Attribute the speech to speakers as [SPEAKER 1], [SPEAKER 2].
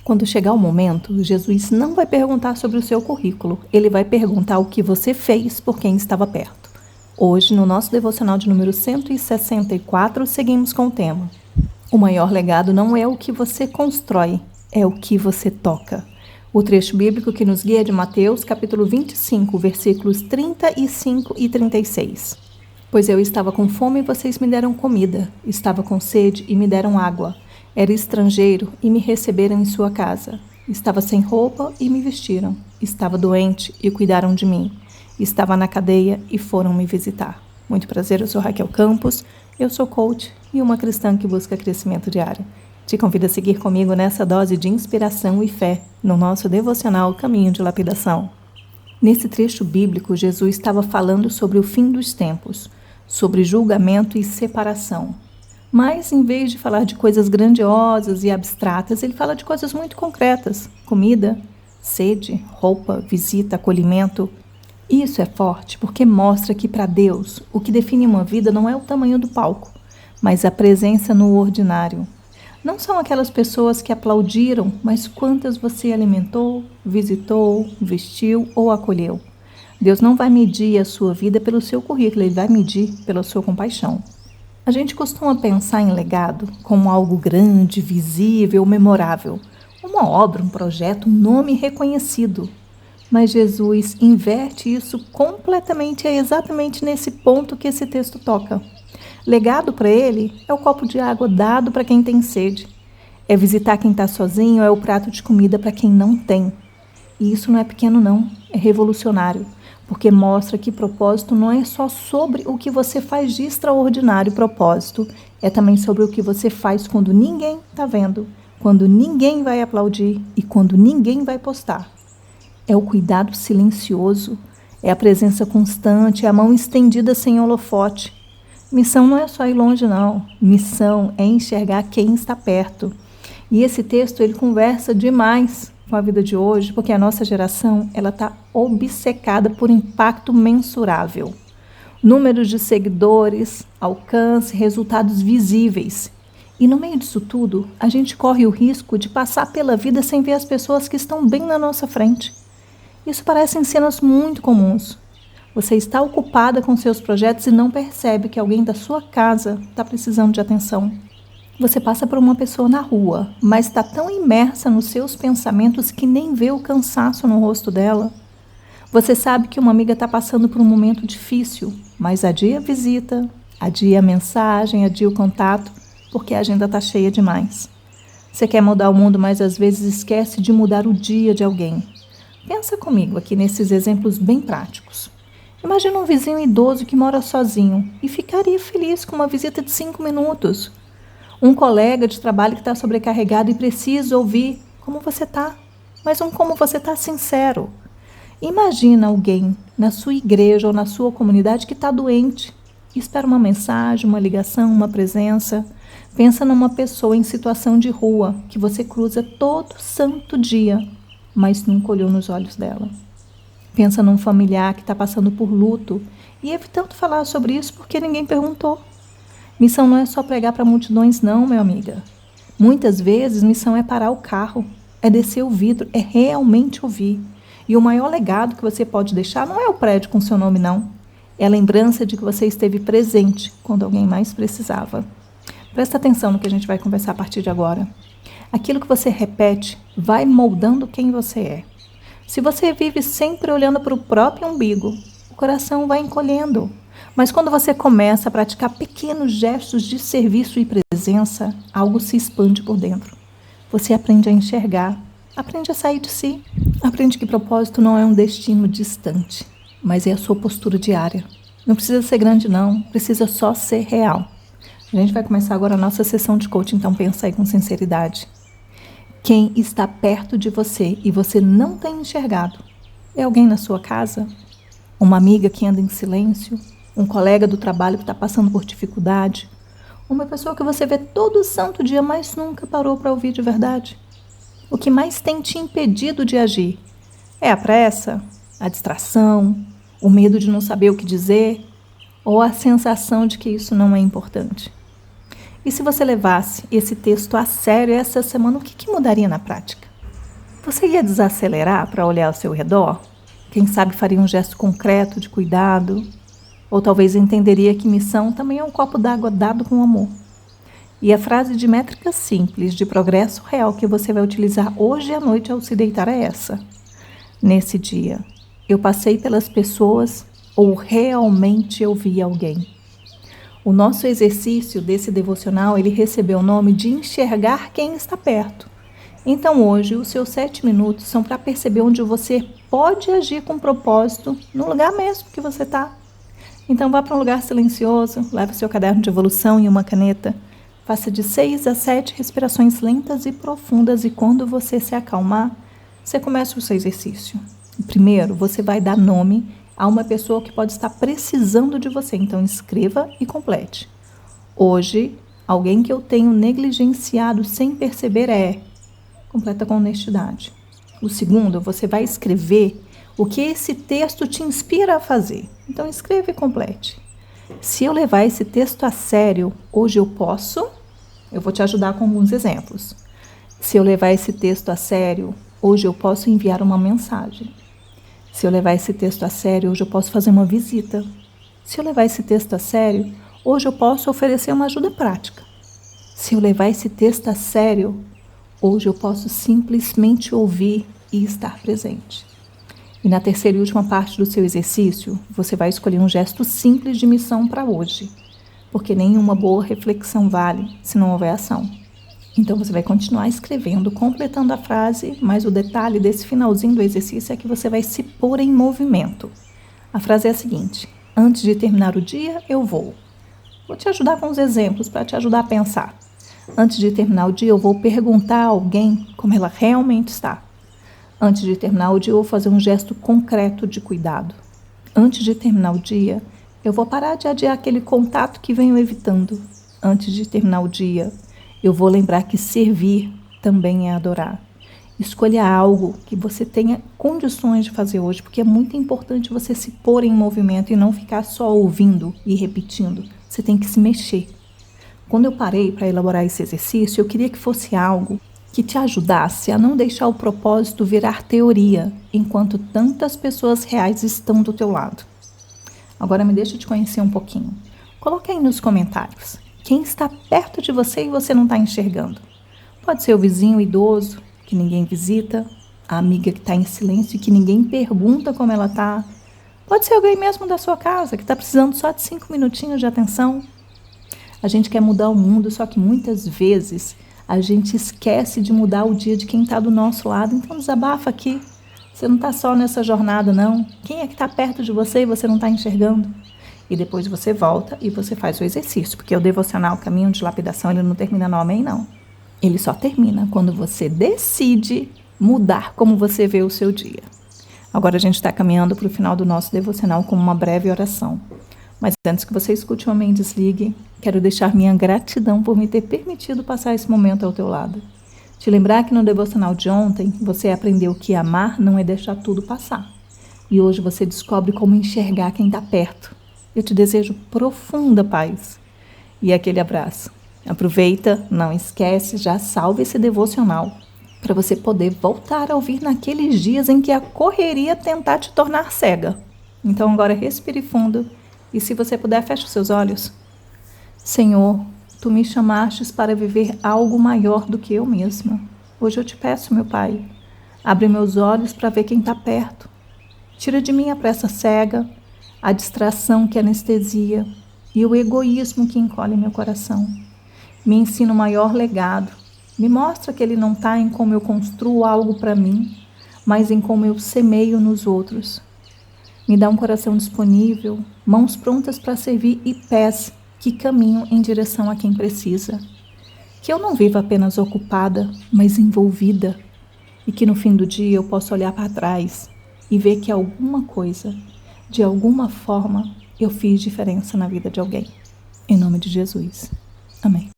[SPEAKER 1] Quando chegar o momento, Jesus não vai perguntar sobre o seu currículo, ele vai perguntar o que você fez por quem estava perto. Hoje, no nosso devocional de número 164, seguimos com o tema: o maior legado não é o que você constrói, é o que você toca. O trecho bíblico que nos guia é de Mateus, capítulo 25, versículos 35 e 36. Pois eu estava com fome e vocês me deram comida, estava com sede e me deram água, era estrangeiro e me receberam em sua casa, estava sem roupa e me vestiram, estava doente e cuidaram de mim, estava na cadeia e foram me visitar. Muito prazer, eu sou Raquel Campos, eu sou coach e uma cristã que busca crescimento diário. Te convido a seguir comigo nessa dose de inspiração e fé no nosso devocional Caminho de Lapidação. Nesse trecho bíblico, Jesus estava falando sobre o fim dos tempos, sobre julgamento e separação. Mas, em vez de falar de coisas grandiosas e abstratas, ele fala de coisas muito concretas: comida, sede, roupa, visita, acolhimento. Isso é forte porque mostra que, para Deus, o que define uma vida não é o tamanho do palco, mas a presença no ordinário. Não são aquelas pessoas que aplaudiram, mas quantas você alimentou, visitou, vestiu ou acolheu. Deus não vai medir a sua vida pelo seu currículo, Ele vai medir pela sua compaixão. A gente costuma pensar em legado como algo grande, visível, memorável. Uma obra, um projeto, um nome reconhecido. Mas Jesus inverte isso completamente, é exatamente nesse ponto que esse texto toca. Legado para ele é o copo de água dado para quem tem sede. É visitar quem está sozinho, é o prato de comida para quem não tem. E isso não é pequeno não, é revolucionário, porque mostra que propósito não é só sobre o que você faz de extraordinário. Propósito é também sobre o que você faz quando ninguém está vendo, quando ninguém vai aplaudir e quando ninguém vai postar. É o cuidado silencioso, é a presença constante, é a mão estendida sem holofote. Missão não é só ir longe, não. Missão é enxergar quem está perto. E esse texto, ele conversa demais com a vida de hoje, porque a nossa geração, ela está obcecada por impacto mensurável. Números de seguidores, alcance, resultados visíveis. E no meio disso tudo, a gente corre o risco de passar pela vida sem ver as pessoas que estão bem na nossa frente. Isso parecem cenas muito comuns. Você está ocupada com seus projetos e não percebe que alguém da sua casa está precisando de atenção. Você passa por uma pessoa na rua, mas está tão imersa nos seus pensamentos que nem vê o cansaço no rosto dela. Você sabe que uma amiga está passando por um momento difícil, mas adia a visita, adia a mensagem, adia o contato, porque a agenda está cheia demais. Você quer mudar o mundo, mas às vezes esquece de mudar o dia de alguém. Pensa comigo aqui nesses exemplos bem práticos. Imagina um vizinho idoso que mora sozinho e ficaria feliz com uma visita de 5 minutos. Um colega de trabalho que está sobrecarregado e precisa ouvir como você está, mas um como você está sincero. Imagina alguém na sua igreja ou na sua comunidade que está doente e espera uma mensagem, uma ligação, uma presença. Pensa numa pessoa em situação de rua que você cruza todo santo dia, mas nunca olhou nos olhos dela. Pensa num familiar que está passando por luto e evitando falar sobre isso porque ninguém perguntou. Missão não é só pregar para multidões não, minha amiga. Muitas vezes missão é parar o carro, é descer o vidro, é realmente ouvir. E o maior legado que você pode deixar não é o prédio com seu nome não. É a lembrança de que você esteve presente quando alguém mais precisava. Presta atenção no que a gente vai conversar a partir de agora. Aquilo que você repete vai moldando quem você é. Se você vive sempre olhando para o próprio umbigo, o coração vai encolhendo. Mas quando você começa a praticar pequenos gestos de serviço e presença, algo se expande por dentro. Você aprende a enxergar, aprende a sair de si. Aprende que propósito não é um destino distante, mas é a sua postura diária. Não precisa ser grande não, precisa só ser real. A gente vai começar agora a nossa sessão de coaching, então pensa aí com sinceridade. Quem está perto de você e você não tem enxergado? É alguém na sua casa? Uma amiga que anda em silêncio? Um colega do trabalho que está passando por dificuldade? Uma pessoa que você vê todo santo dia, mas nunca parou para ouvir de verdade? O que mais tem te impedido de agir? É a pressa? A distração? O medo de não saber o que dizer? Ou a sensação de que isso não é importante? E se você levasse esse texto a sério essa semana, o que mudaria na prática? Você ia desacelerar para olhar ao seu redor? Quem sabe faria um gesto concreto de cuidado? Ou talvez entenderia que missão também é um copo d'água dado com amor. E a frase de métrica simples de progresso real que você vai utilizar hoje à noite ao se deitar é essa. Nesse dia, eu passei pelas pessoas ou realmente eu vi alguém? O nosso exercício desse devocional, ele recebeu o nome de enxergar quem está perto. Então hoje, os seus 7 minutos são para perceber onde você pode agir com propósito no lugar mesmo que você está. Então vá para um lugar silencioso, leve seu caderno de evolução e uma caneta. Faça de 6 a 7 respirações lentas e profundas e quando você se acalmar, você começa o seu exercício. Primeiro, você vai dar nome a uma pessoa que pode estar precisando de você, então escreva e complete. Hoje, alguém que eu tenho negligenciado sem perceber é... Completa com honestidade. O segundo, você vai escrever o que esse texto te inspira a fazer. Então escreva e complete. Se eu levar esse texto a sério, hoje eu posso... Eu vou te ajudar com alguns exemplos. Se eu levar esse texto a sério, hoje eu posso enviar uma mensagem. Se eu levar esse texto a sério, hoje eu posso fazer uma visita. Se eu levar esse texto a sério, hoje eu posso oferecer uma ajuda prática. Se eu levar esse texto a sério, hoje eu posso simplesmente ouvir e estar presente. E na terceira e última parte do seu exercício, você vai escolher um gesto simples de missão para hoje, porque nenhuma boa reflexão vale se não houver ação. Então você vai continuar escrevendo, completando a frase, mas o detalhe desse finalzinho do exercício é que você vai se pôr em movimento. A frase é a seguinte: antes de terminar o dia, eu vou. Vou te ajudar com os exemplos para te ajudar a pensar. Antes de terminar o dia, eu vou perguntar a alguém como ela realmente está. Antes de terminar o dia, eu vou fazer um gesto concreto de cuidado. Antes de terminar o dia, eu vou parar de adiar aquele contato que venho evitando. Antes de terminar o dia, eu vou lembrar que servir também é adorar. Escolha algo que você tenha condições de fazer hoje, porque é muito importante você se pôr em movimento e não ficar só ouvindo e repetindo. Você tem que se mexer. Quando eu parei para elaborar esse exercício, eu queria que fosse algo que te ajudasse a não deixar o propósito virar teoria, enquanto tantas pessoas reais estão do teu lado. Agora me deixa te conhecer um pouquinho. Coloque aí nos comentários quem está perto de você e você não está enxergando. Pode ser o vizinho idoso, que ninguém visita, a amiga que está em silêncio e que ninguém pergunta como ela está. Pode ser alguém mesmo da sua casa, que está precisando só de 5 minutinhos de atenção. A gente quer mudar o mundo, só que muitas vezes a gente esquece de mudar o dia de quem está do nosso lado. Então desabafa aqui. Você não está só nessa jornada, não. Quem é que está perto de você e você não está enxergando? E depois você volta e você faz o exercício, porque o devocional Caminho de Lapidação, ele não termina no amém, não. Ele só termina quando você decide mudar como você vê o seu dia. Agora a gente está caminhando para o final do nosso devocional com uma breve oração. Mas antes que você escute o amém, desligue, quero deixar minha gratidão por me ter permitido passar esse momento ao teu lado. Te lembrar que no devocional de ontem, você aprendeu que amar não é deixar tudo passar. E hoje você descobre como enxergar quem está perto. Eu te desejo profunda paz e aquele abraço. Aproveita, não esquece, já salve esse devocional para você poder voltar a ouvir naqueles dias em que a correria tentar te tornar cega. Então agora respire fundo e se você puder, feche os seus olhos. Senhor, Tu me chamastes para viver algo maior do que eu mesma. Hoje eu te peço, meu Pai, abre meus olhos para ver quem está perto. Tira de mim a pressa cega, a distração que anestesia e o egoísmo que encolhe meu coração. Me ensina o maior legado. Me mostra que ele não está em como eu construo algo para mim, mas em como eu semeio nos outros. Me dá um coração disponível, mãos prontas para servir e pés que caminham em direção a quem precisa. Que eu não viva apenas ocupada, mas envolvida. E que no fim do dia eu possa olhar para trás e ver que alguma coisa, de alguma forma, eu fiz diferença na vida de alguém. Em nome de Jesus. Amém.